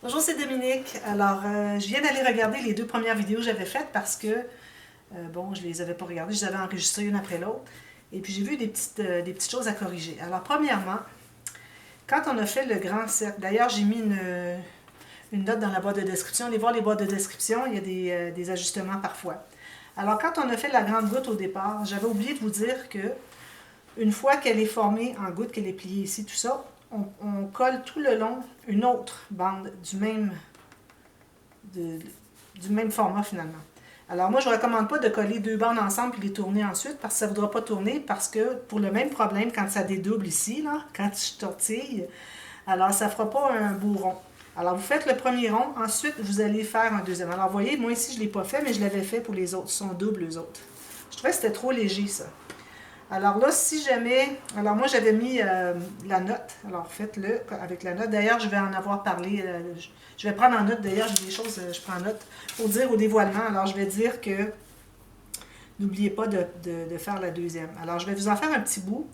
Bonjour, c'est Dominique. Alors, je viens d'aller regarder les deux premières vidéos que j'avais faites parce que, bon, je les avais pas regardées, je les avais enregistrées une après l'autre. Et puis, j'ai vu des petites choses à corriger. Alors, premièrement, quand on a fait le grand cercle, d'ailleurs, j'ai mis une note dans la boîte de description. Allez voir les boîtes de description, il y a des ajustements parfois. Alors, quand on a fait la grande goutte au départ, j'avais oublié de vous dire que une fois qu'elle est formée en goutte, qu'elle est pliée ici, tout ça, on colle tout le long une autre bande du même format finalement. Alors moi, je ne recommande pas de coller deux bandes ensemble et les tourner ensuite parce que ça ne voudra pas tourner parce que pour le même problème, quand ça dédouble ici, là, quand je tortille, alors ça ne fera pas un beau rond. Alors vous faites le premier rond, ensuite vous allez faire un deuxième. Alors vous voyez, moi ici je ne l'ai pas fait, mais je l'avais fait pour les autres. Ils sont doubles les autres. Je trouvais que c'était trop léger ça. Alors là, si jamais... Alors moi, j'avais mis la note. Alors faites-le avec la note. D'ailleurs, je vais en avoir parlé. Je vais prendre en note. D'ailleurs, j'ai des choses, je prends en note pour dire au dévoilement. Alors, je vais dire que n'oubliez pas de faire la deuxième. Alors, je vais vous en faire un petit bout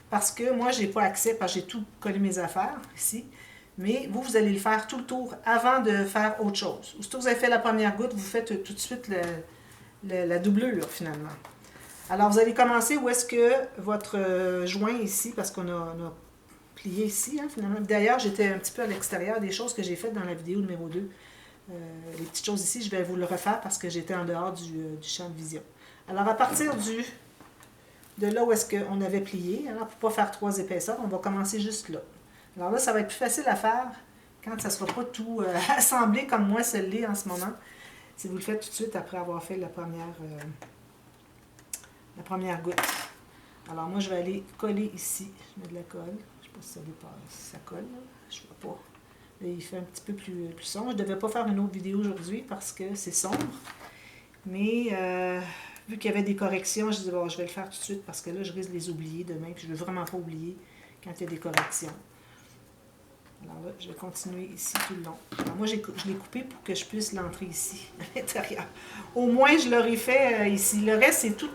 parce que moi, je n'ai pas accès parce que j'ai tout collé mes affaires ici. Mais vous, vous allez le faire tout le tour avant de faire autre chose. Aussitôt que vous avez fait la première goutte, vous faites tout de suite la doublure finalement. Alors, vous allez commencer où est-ce que votre joint ici, parce qu'on a plié ici, hein, finalement. D'ailleurs, j'étais un petit peu à l'extérieur des choses que j'ai faites dans la vidéo numéro 2. Les petites choses ici, je vais vous le refaire parce que j'étais en dehors du champ de vision. Alors, à partir de là où est-ce qu'on avait plié, alors pour ne pas faire 3 épaisseurs, on va commencer juste là. Alors là, ça va être plus facile à faire quand ça ne sera pas tout assemblé comme moi, ça l'est en ce moment. Si vous le faites tout de suite après avoir fait la première goutte. Alors moi, je vais aller coller ici. Je mets de la colle. Je ne sais pas si ça dépasse, si ça colle. Là. Je ne vois pas. Là, il fait un petit peu plus sombre. Je ne devais pas faire une autre vidéo aujourd'hui parce que c'est sombre. Mais vu qu'il y avait des corrections, je disais, bon, je vais le faire tout de suite parce que là, je risque de les oublier demain. Puis je ne veux vraiment pas oublier quand il y a des corrections. Alors là, je vais continuer ici tout le long. Alors moi, je l'ai coupé pour que je puisse l'entrer ici, à l'intérieur. Au moins, je l'aurais fait ici. Le reste, c'est tout,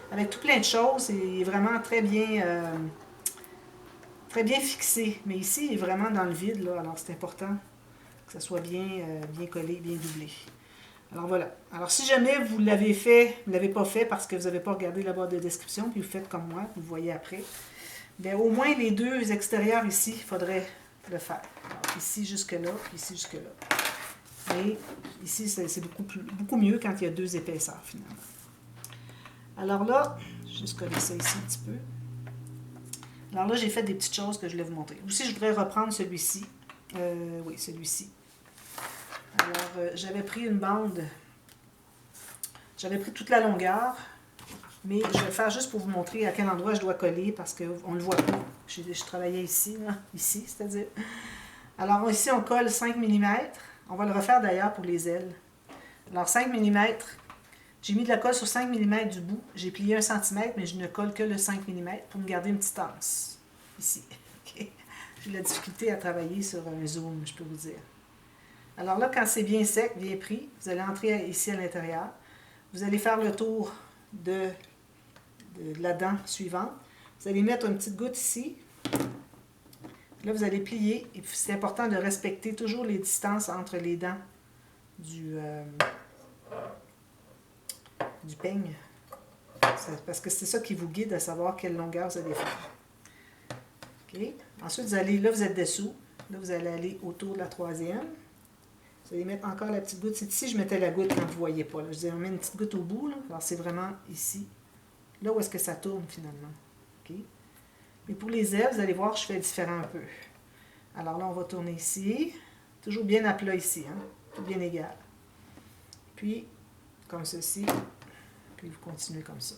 avec tout plein de choses. Il est vraiment très bien fixé. Mais ici, il est vraiment dans le vide. Là, alors, c'est important que ça soit bien collé, bien doublé. Alors, voilà. Alors, si jamais vous l'avez fait, vous ne l'avez pas fait parce que vous n'avez pas regardé la boîte de description, puis vous faites comme moi, vous voyez après, bien, au moins, les deux extérieurs ici, il faudrait le faire. Alors, ici jusque-là, puis ici jusque-là. Et ici, c'est beaucoup mieux quand il y a 2 épaisseurs, finalement. Alors là, je vais juste coller ça ici un petit peu. Alors là, j'ai fait des petites choses que je voulais vous montrer. Aussi, je voudrais reprendre celui-ci. Oui, celui-ci. Alors, j'avais pris une bande. J'avais pris toute la longueur. Mais je vais le faire juste pour vous montrer à quel endroit je dois coller parce qu'on ne le voit pas. Je travaillais ici, là, ici, c'est-à-dire. Alors ici, on colle 5 mm. On va le refaire d'ailleurs pour les ailes. Alors 5 mm, j'ai mis de la colle sur 5 mm du bout. J'ai plié 1 cm, mais je ne colle que le 5 mm pour me garder une petite anse. Ici. Okay. J'ai de la difficulté à travailler sur un zoom, je peux vous dire. Alors là, quand c'est bien sec, bien pris, vous allez entrer ici à l'intérieur. Vous allez faire le tour de la dent suivante. Vous allez mettre une petite goutte ici. Là, vous allez plier. Et c'est important de respecter toujours les distances entre les dents du peigne. Parce que c'est ça qui vous guide à savoir quelle longueur vous allez faire. OK? Ensuite, vous êtes dessous. Là, vous allez aller autour de la 3e. Vous allez mettre encore la petite goutte. C'est ici, je mettais la goutte quand vous ne voyez pas. Là. Je disais, on met une petite goutte au bout. Là. Alors, c'est vraiment ici. Là où est-ce que ça tourne finalement. Okay? Mais pour les ailes, vous allez voir, je fais différent un peu. Alors là, on va tourner ici. Toujours bien à plat ici, hein? Tout bien égal. Puis, comme ceci. Puis vous continuez comme ça.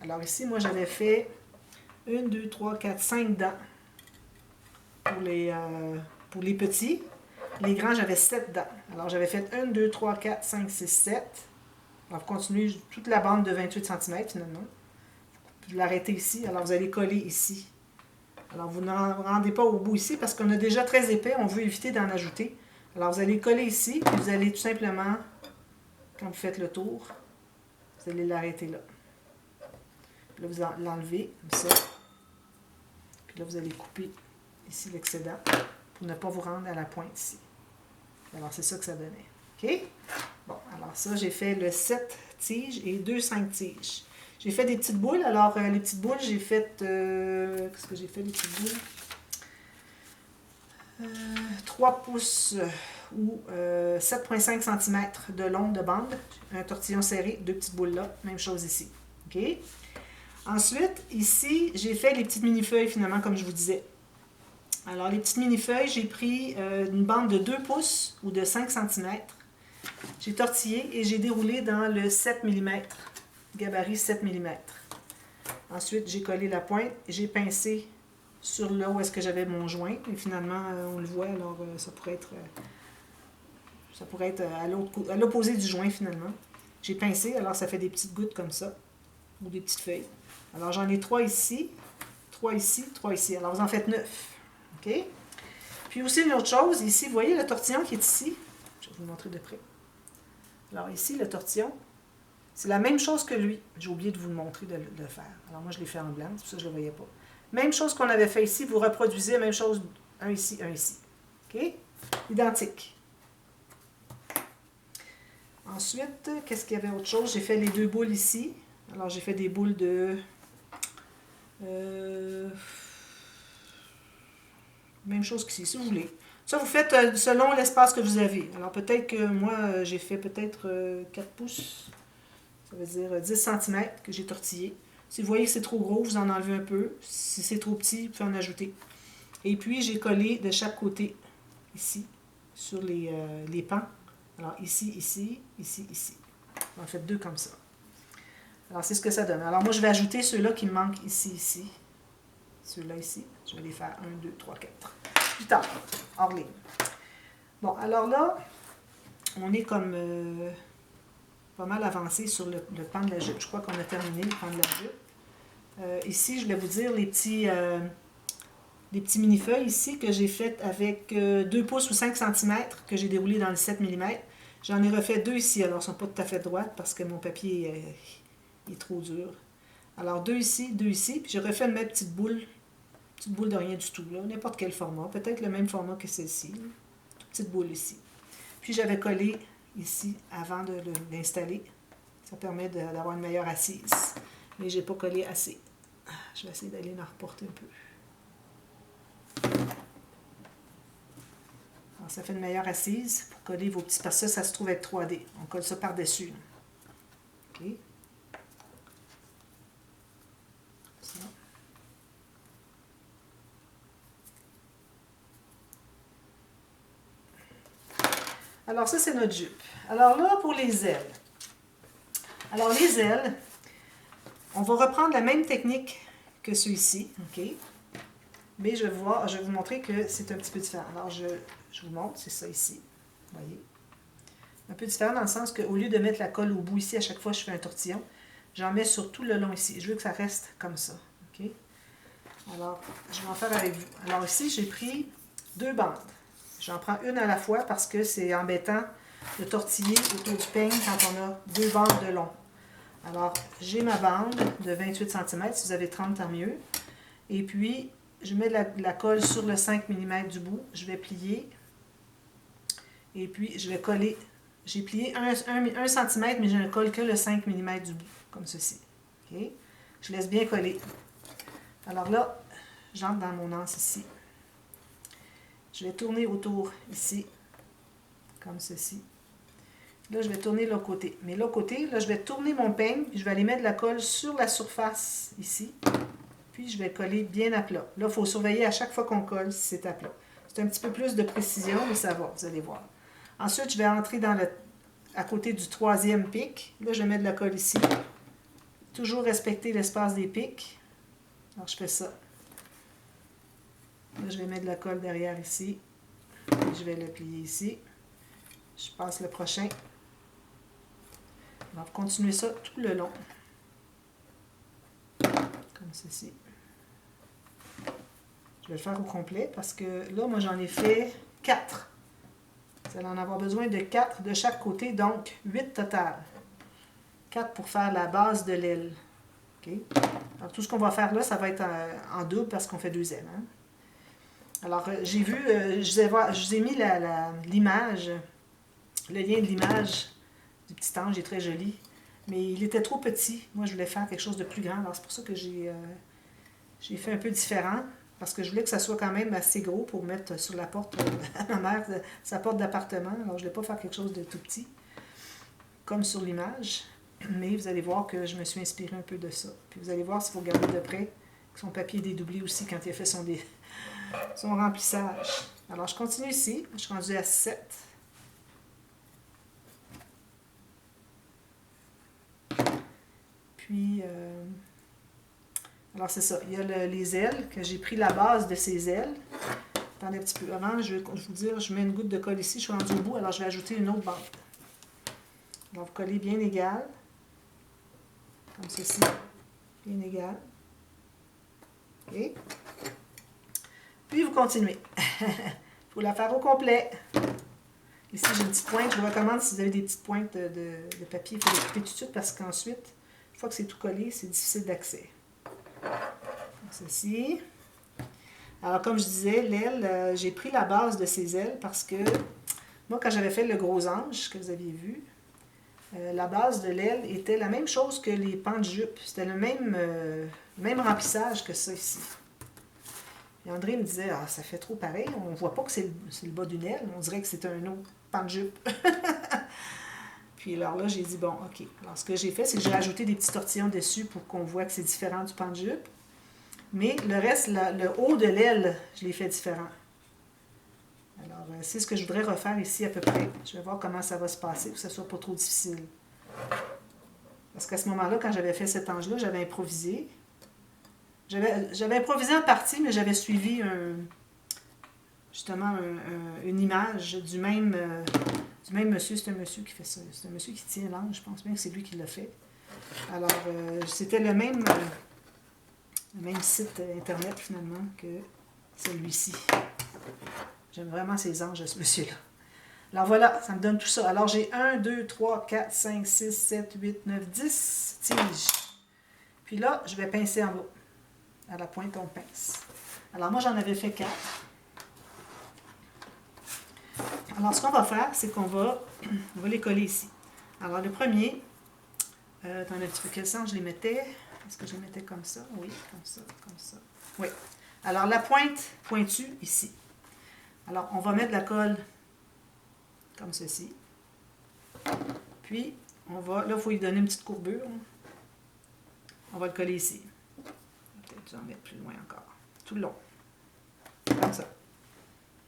Alors ici, moi, j'avais fait 1, 2, 3, 4, 5 dents pour les petits. Les grands, j'avais 7 dents. Alors, j'avais fait 1, 2, 3, 4, 5, 6, 7. Alors, vous continuez toute la bande de 28 cm finalement. Vous l'arrêtez ici. Alors, vous allez coller ici. Alors, vous n'en rendez pas au bout ici parce qu'on a déjà très épais. On veut éviter d'en ajouter. Alors, vous allez coller ici. Puis vous allez tout simplement, quand vous faites le tour, vous allez l'arrêter là. Puis là, vous l'enlevez comme ça. Puis là, vous allez couper ici l'excédent pour ne pas vous rendre à la pointe ici. Alors, c'est ça que ça donnait. OK? Bon, alors ça, j'ai fait le 7 tiges et 2 5 tiges. J'ai fait des petites boules. Alors, les petites boules, j'ai fait... qu'est-ce que j'ai fait, les petites boules? 3 pouces ou 7,5 cm de long de bande. Un tortillon serré, 2 petites boules là. Même chose ici. OK? Ensuite, ici, j'ai fait les petites mini-feuilles, finalement, comme je vous disais. Alors, les petites mini-feuilles, j'ai pris une bande de 2 pouces ou de 5 cm. J'ai tortillé et j'ai déroulé dans le 7 mm, gabarit 7 mm. Ensuite, j'ai collé la pointe et j'ai pincé sur là où est-ce que j'avais mon joint. Et finalement, on le voit, alors ça pourrait être à l'opposé du joint, finalement. J'ai pincé, alors ça fait des petites gouttes comme ça, ou des petites feuilles. Alors, j'en ai 3 ici, 3 ici, 3 ici. Alors, vous en faites 9. OK? Puis aussi, une autre chose, ici, vous voyez le tortillon qui est ici? Je vais vous le montrer de près. Alors, ici, le tortillon, c'est la même chose que lui. J'ai oublié de vous le montrer, de le faire. Alors, moi, je l'ai fait en blanc, c'est pour ça que je ne le voyais pas. Même chose qu'on avait fait ici, vous reproduisez, même chose, un ici, un ici. OK? Identique. Ensuite, qu'est-ce qu'il y avait autre chose? J'ai fait les 2 boules ici. Alors, j'ai fait des boules de... même chose qu'ici, si vous voulez. Ça, vous faites selon l'espace que vous avez. Alors, peut-être que moi, j'ai fait peut-être 4 pouces. Ça veut dire 10 cm que j'ai tortillé. Si vous voyez que c'est trop gros, vous en enlevez un peu. Si c'est trop petit, vous pouvez en ajouter. Et puis, j'ai collé de chaque côté, ici, sur les pans. Alors, ici, ici, ici, ici. On en fait 2 comme ça. Alors, c'est ce que ça donne. Alors, moi, je vais ajouter ceux-là qui me manquent ici, ici. Ceux-là ici. Je vais les faire 1, 2, 3, 4. Plus tard, hors ligne. Bon, alors là, on est comme pas mal avancé sur le pan de la jupe. Je crois qu'on a terminé le pan de la jupe. Ici, je vais vous dire les petits mini-feuilles ici que j'ai faites avec 2 pouces ou 5 cm que j'ai déroulé dans le 7 mm. J'en ai refait 2 ici. Alors, elles ne sont pas tout à fait droites parce que mon papier est trop dur. Alors, 2 ici, 2 ici. Puis, j'ai refait mes petites boules de rien du tout, là, n'importe quel format, peut-être le même format que celle-ci, petite boule ici. Puis j'avais collé ici avant de l'installer, ça permet d'avoir une meilleure assise, mais j'ai pas collé assez. Je vais essayer d'aller en reporter un peu. Alors, ça fait une meilleure assise pour coller vos petits, parce que ça se trouve être 3D, on colle ça par-dessus. OK. Alors ça, c'est notre jupe. Alors là, pour les ailes. Alors les ailes, on va reprendre la même technique que ceux-ci, OK? Mais je vais vous montrer que c'est un petit peu différent. Alors je vous montre, c'est ça ici, vous voyez? Un peu différent dans le sens qu'au lieu de mettre la colle au bout ici, à chaque fois que je fais un tortillon, j'en mets sur tout le long ici. Je veux que ça reste comme ça, OK? Alors, je vais en faire avec vous. Alors ici, j'ai pris 2 bandes. J'en prends une à la fois parce que c'est embêtant de tortiller autour du peigne quand on a 2 bandes de long. Alors, j'ai ma bande de 28 cm. Si vous avez 30, tant mieux. Et puis, je mets la colle sur le 5 mm du bout. Je vais plier. Et puis, je vais coller. J'ai plié 1 cm, mais je ne colle que le 5 mm du bout, comme ceci. Okay? Je laisse bien coller. Alors là, j'entre dans mon anse ici. Je vais tourner autour ici, comme ceci. Là, je vais tourner l'autre côté. Mais l'autre côté, là, je vais tourner mon peigne, puis je vais aller mettre la colle sur la surface ici. Puis, je vais coller bien à plat. Là, il faut surveiller à chaque fois qu'on colle si c'est à plat. C'est un petit peu plus de précision, mais ça va, vous allez voir. Ensuite, je vais entrer à côté du 3e pic. Là, je vais mettre de la colle ici. Toujours respecter l'espace des pics. Alors, je fais ça. Là, je vais mettre de la colle derrière ici. Je vais le plier ici. Je passe le prochain. On va continuer ça tout le long. Comme ceci. Je vais le faire au complet parce que là, moi, j'en ai fait 4. Vous allez en avoir besoin de 4 de chaque côté, donc 8 total. 4 pour faire la base de l'aile. Okay? Alors, tout ce qu'on va faire là, ça va être en double parce qu'on fait 2 ailes. Hein? Alors, j'ai vu, je vous ai mis l'image, le lien de l'image du petit ange, il est très joli. Mais il était trop petit. Moi, je voulais faire quelque chose de plus grand. Alors, c'est pour ça que j'ai fait un peu différent. Parce que je voulais que ça soit quand même assez gros pour mettre sur la porte à ma mère, sa porte d'appartement. Alors, je ne voulais pas faire quelque chose de tout petit, comme sur l'image. Mais vous allez voir que je me suis inspirée un peu de ça. Puis vous allez voir, si vous regardez de près, que son papier est dédoublé aussi quand il a fait son remplissage. Alors, je continue ici. Je suis rendue à 7. Puis, alors c'est ça. Il y a les ailes, que j'ai pris la base de ces ailes. Attendez un petit peu. Avant, je vais vous dire, je mets une goutte de colle ici. Je suis rendue au bout, alors je vais ajouter une autre bande. Alors, vous collez bien égal. Comme ceci. Bien égal. OK. Puis, vous continuez. Il faut la faire au complet. Ici, j'ai une petite pointe. Je vous recommande, si vous avez des petites pointes de papier, il faut les couper tout de suite parce qu'ensuite, une fois que c'est tout collé, c'est difficile d'accès. Ceci. Alors, comme je disais, l'aile, j'ai pris la base de ces ailes parce que moi, quand j'avais fait le gros ange que vous aviez vu, la base de l'aile était la même chose que les pans de jupe. C'était le même remplissage que ça ici. Et André me disait, ah, ça fait trop pareil, on ne voit pas que c'est le bas d'une aile, on dirait que c'est un autre pan de jupe. Puis alors là, j'ai dit, bon, OK. Alors, ce que j'ai fait, c'est que j'ai rajouté des petits tortillons dessus pour qu'on voit que c'est différent du pan de jupe. Mais le reste, le haut de l'aile, je l'ai fait différent. Alors, c'est ce que je voudrais refaire ici à peu près. Je vais voir comment ça va se passer pour que ce ne soit pas trop difficile. Parce qu'à ce moment-là, quand j'avais fait cet ange-là, j'avais improvisé. J'avais improvisé en partie, mais j'avais suivi justement une image du même monsieur. C'est un monsieur qui fait ça. C'est un monsieur qui tient l'ange. Je pense bien que c'est lui qui l'a fait. Alors, c'était le même site internet finalement que celui-ci. J'aime vraiment ces anges de ce monsieur-là. Alors voilà, ça me donne tout ça. Alors j'ai 1, 2, 3, 4, 5, 6, 7, 8, 9, 10 tiges. Puis là, je vais pincer en bas. À la pointe, on pince. Alors moi, j'en avais fait 4. Alors ce qu'on va faire, c'est qu'on va les coller ici. Alors le premier, attendez un petit peu, quel sens je les mettais? Est-ce que je les mettais comme ça? Oui, comme ça, comme ça. Oui. Alors la pointe pointue ici. Alors on va mettre la colle comme ceci. Puis, on va, là, il faut lui donner une petite courbure. On va le coller ici. Peut-être en mettre plus loin encore. Tout le long. Comme ça.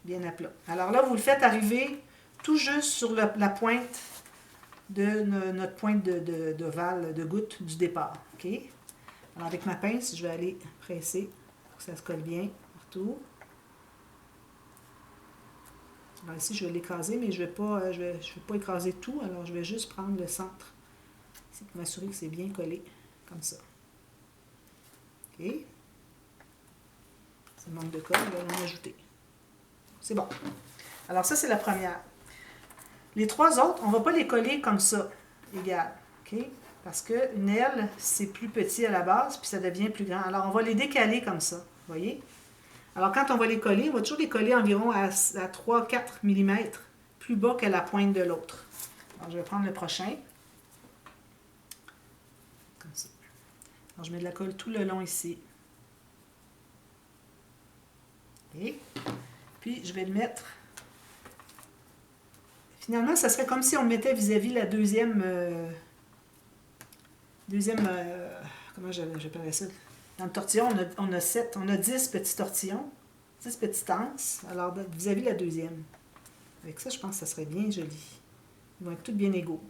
Bien à plat. Alors là, vous le faites arriver tout juste sur la pointe de notre pointe d'ovale, de goutte du départ. OK? Alors avec ma pince, je vais aller presser pour que ça se colle bien partout. Alors ici, je vais l'écraser, mais je ne vais pas écraser tout. Alors, je vais juste prendre le centre. C'est pour m'assurer que c'est bien collé, comme ça. OK? Ça manque de colle, on va en ajouter. C'est bon. Alors, ça, c'est la première. Les trois autres, on ne va pas les coller comme ça, égal. OK? Parce qu'une aile, c'est plus petit à la base, puis ça devient plus grand. Alors, on va les décaler comme ça. Vous voyez? Alors, quand on va les coller, on va toujours les coller environ à 3-4 mm plus bas que la pointe de l'autre. Alors, je vais prendre le prochain. Comme ça. Alors, je mets de la colle tout le long ici. Et puis, je vais le mettre. Finalement, ça serait comme si on le mettait vis-à-vis la deuxième... comment j'appellerais ça? Dans le tortillon, on a 10 petits tortillons, 10 petites anses, alors vis-à-vis la deuxième. Avec ça, je pense que ça serait bien joli. Ils vont être tous bien égaux.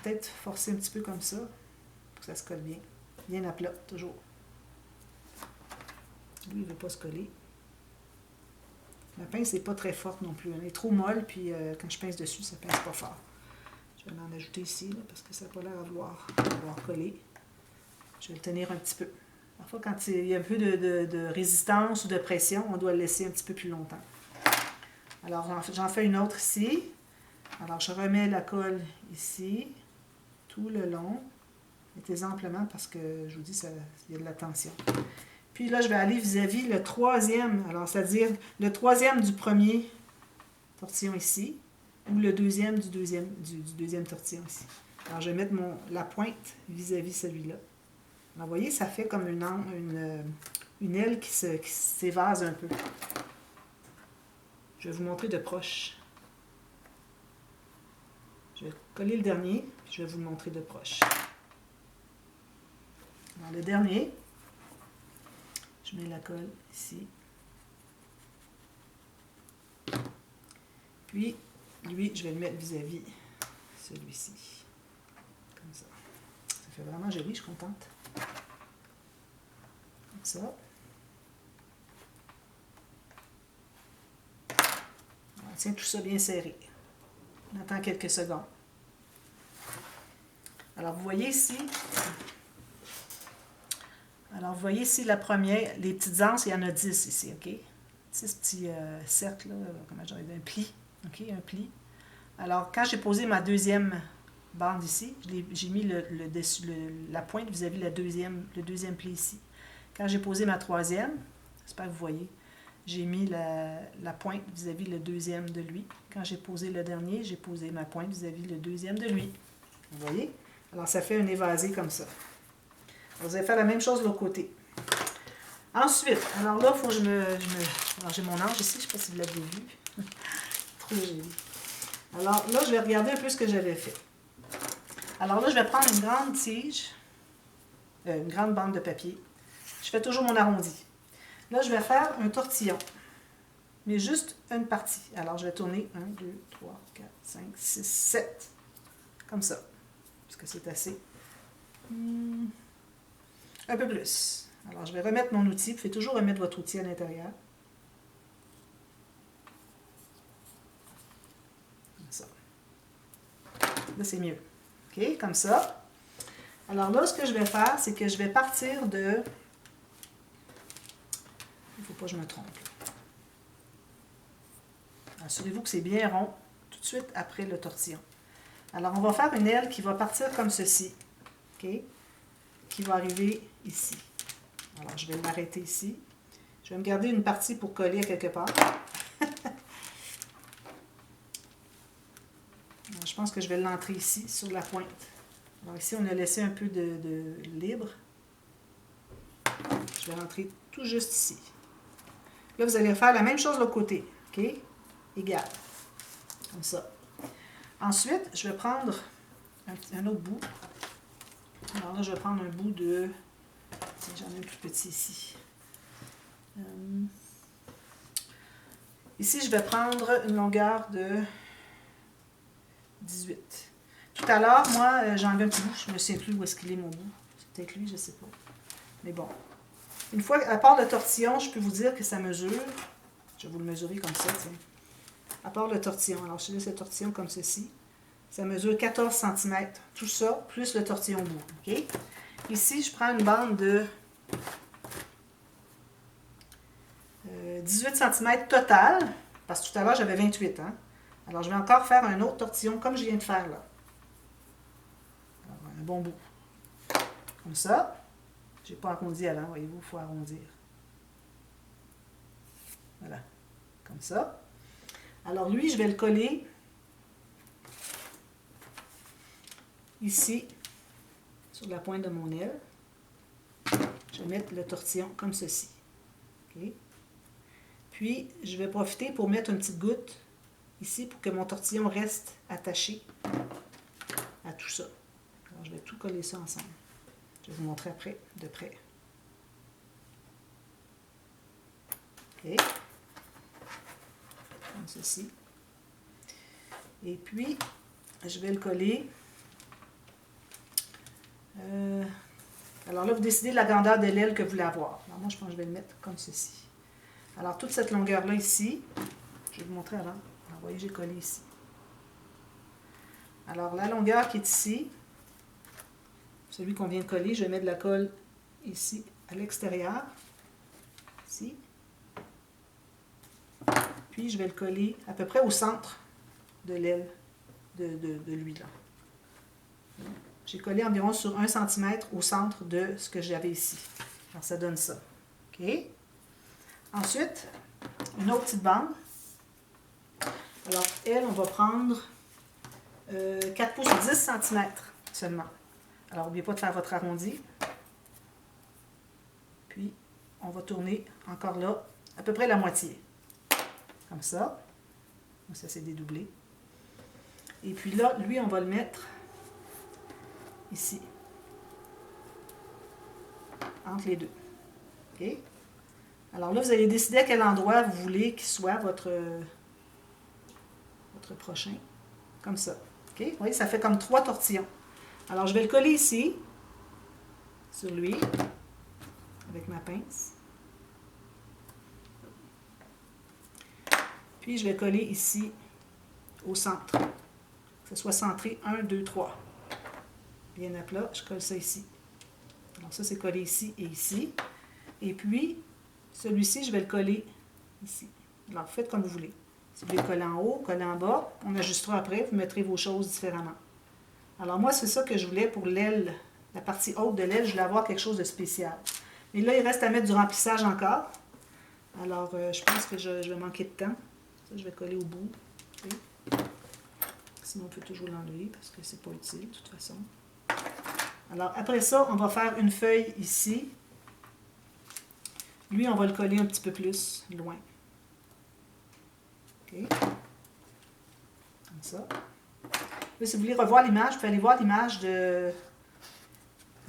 Peut-être forcer un petit peu comme ça, pour que ça se colle bien. Bien à plat, toujours. Lui, il ne veut pas se coller. Ma pince n'est pas très forte non plus. Elle est trop molle, puis quand je pince dessus, ça ne pince pas fort. Je vais en ajouter ici, là, parce que ça n'a pas l'air à vouloir coller. Je vais le tenir un petit peu. Parfois, quand il y a un peu de résistance ou de pression, on doit le laisser un petit peu plus longtemps. Alors, j'en fais une autre ici. Alors, je remets la colle ici, tout le long. Mettez-en amplement parce que, je vous dis, il y a de la tension. Puis là, je vais aller vis-à-vis le troisième, alors c'est-à-dire le troisième du premier tortillon ici, ou le deuxième du deuxième tortillon ici. Alors, je vais mettre la pointe vis-à-vis celui-là. Alors, vous voyez, ça fait comme une aile qui s'évase un peu. Je vais vous montrer de proche. Je vais coller le dernier, puis je vais vous le montrer de proche. Alors, le dernier, je mets la colle ici. Puis, lui, je vais le mettre vis-à-vis celui-ci. Comme ça. Ça fait vraiment joli, je suis contente. Comme ça. On tient tout ça bien serré. On attend quelques secondes. Alors, vous voyez ici... Alors, vous voyez ici la première, les petites anses, il y en a 10 ici, OK? 10 petits cercles, là, comment je dirais, un pli, OK? Un pli. Alors, quand j'ai posé ma deuxième bande ici, j'ai mis la pointe vis-à-vis le deuxième pli ici. Quand j'ai posé ma troisième, j'espère que vous voyez, j'ai mis la pointe vis-à-vis le deuxième de lui. Quand j'ai posé le dernier, j'ai posé ma pointe vis-à-vis le deuxième de lui. Vous voyez? Alors, ça fait un évasé comme ça. Vous allez faire la même chose de l'autre côté. Ensuite, alors là, il faut que alors, j'ai mon ange ici, je ne sais pas si vous l'avez vu. Trop joli. Alors là, je vais regarder un peu ce que j'avais fait. Alors là, je vais prendre une grande tige, une grande bande de papier. Je fais toujours mon arrondi. Là, je vais faire un tortillon, mais juste une partie. Alors, je vais tourner 1, 2, 3, 4, 5, 6, 7. Comme ça. Parce que c'est assez. Un peu plus. Alors, je vais remettre mon outil. Vous faites toujours remettre votre outil à l'intérieur. Comme ça. Là, c'est mieux. OK? Comme ça. Alors là, ce que je vais faire, c'est que je vais partir de... Il ne faut pas que je me trompe. Assurez-vous que c'est bien rond tout de suite après le tortillon. Alors, on va faire une aile qui va partir comme ceci. OK? Qui va arriver ici. Alors, je vais m'arrêter ici. Je vais me garder une partie pour coller à quelque part. Alors, je pense que je vais l'entrer ici, sur la pointe. Alors ici, on a laissé un peu de libre. Je vais rentrer tout juste ici. Là, vous allez faire la même chose de l'autre côté. OK? Égal. Comme ça. Ensuite, je vais prendre un autre bout. Alors là, je vais prendre un bout de... J'en ai un tout petit ici. Ici, je vais prendre une longueur de 18. Tout à l'heure, moi, j'ai enlevé un petit bout. Je ne me souviens plus où est-ce qu'il est, mon bout. C'est peut-être lui, je ne sais pas. Mais bon. Une fois, à part le tortillon, je peux vous dire que ça mesure. Je vais vous le mesurer comme ça, tiens. À part le tortillon. Alors, je laisse le tortillon comme ceci. Ça mesure 14 cm. Tout ça, plus le tortillon bout. OK? Ici, je prends une bande de 18 cm total, parce que tout à l'heure, j'avais 28. Hein? Alors, je vais encore faire un autre tortillon comme je viens de faire là. Alors, un bon bout. Comme ça. Je n'ai pas arrondi avant, voyez-vous, il faut arrondir. Voilà. Comme ça. Alors, lui, je vais le coller ici, sur la pointe de mon aile. Je vais mettre le tortillon comme ceci. OK? Puis, je vais profiter pour mettre une petite goutte ici pour que mon tortillon reste attaché à tout ça. Alors, je vais tout coller ça ensemble. Je vais vous montrer après, de près. OK? Comme ceci. Et puis, je vais le coller. Alors là, vous décidez de la grandeur de l'aile que vous voulez avoir. Alors moi, je pense que je vais le mettre comme ceci. Alors, toute cette longueur-là ici, je vais vous montrer avant. Alors, vous voyez, j'ai collé ici. Alors, la longueur qui est ici, celui qu'on vient de coller, je vais mettre de la colle ici, à l'extérieur. Ici. Puis, je vais le coller à peu près au centre de l'aile de lui, là. J'ai collé environ sur 1 cm au centre de ce que j'avais ici. Alors, ça donne ça. OK? Ensuite, une autre petite bande. Alors, elle, on va prendre 4 pouces sur 10 cm seulement. Alors, n'oubliez pas de faire votre arrondi. Puis, on va tourner encore là, à peu près la moitié. Comme ça. Ça, c'est dédoublé. Et puis là, lui, on va le mettre ici. Entre les deux. OK? Alors là, vous allez décider à quel endroit vous voulez qu'il soit votre prochain. Comme ça. OK? Vous voyez, ça fait comme 3 tortillons. Alors, je vais le coller ici, sur lui, avec ma pince. Puis, je vais coller ici, au centre. Que ce soit centré 1, 2, 3. Bien à plat, je colle ça ici. Alors, ça, c'est collé ici et ici. Et puis, celui-ci, je vais le coller ici. Alors, faites comme vous voulez. Si vous voulez coller en haut, coller en bas, on ajustera après, vous mettrez vos choses différemment. Alors moi, c'est ça que je voulais pour l'aile, la partie haute de l'aile, je voulais avoir quelque chose de spécial. Mais là, il reste à mettre du remplissage encore. Alors, je pense que je vais manquer de temps. Ça, je vais coller au bout. Okay. Sinon, on peut toujours l'enlever parce que c'est pas utile, de toute façon. Alors, après ça, on va faire une feuille ici. Lui, on va le coller un petit peu plus loin. OK. Comme ça. Là, si vous voulez revoir l'image, vous pouvez aller voir l'image de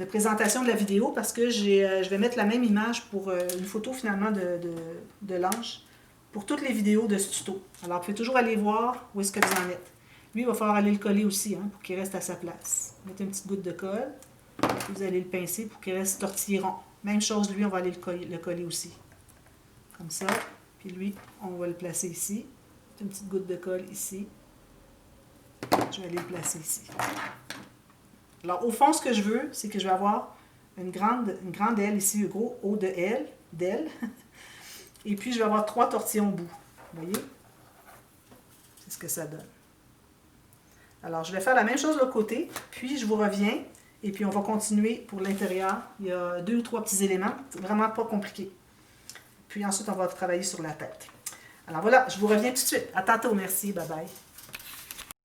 présentation de la vidéo parce que je vais mettre la même image pour une photo finalement de l'ange pour toutes les vidéos de ce tuto. Alors, vous pouvez toujours aller voir où est-ce que vous en êtes. Lui, il va falloir aller le coller aussi pour qu'il reste à sa place. Mettez une petite goutte de colle. Vous allez le pincer pour qu'il reste tortillé rond. Même chose, lui, on va aller le coller aussi. Comme ça. Puis lui, on va le placer ici. Une petite goutte de colle ici. Je vais aller le placer ici. Alors, au fond, ce que je veux, c'est que je vais avoir une grande aile ici, un gros haut de d'aile. Et puis, je vais avoir 3 tortillons au bout. Vous voyez? C'est ce que ça donne. Alors, je vais faire la même chose de l'autre côté. Puis, je vous reviens. Et puis, on va continuer pour l'intérieur. Il y a 2 ou 3 petits éléments. C'est vraiment pas compliqué. Puis ensuite, on va travailler sur la tête. Alors voilà, je vous reviens tout de suite. À tantôt. Merci. Bye bye.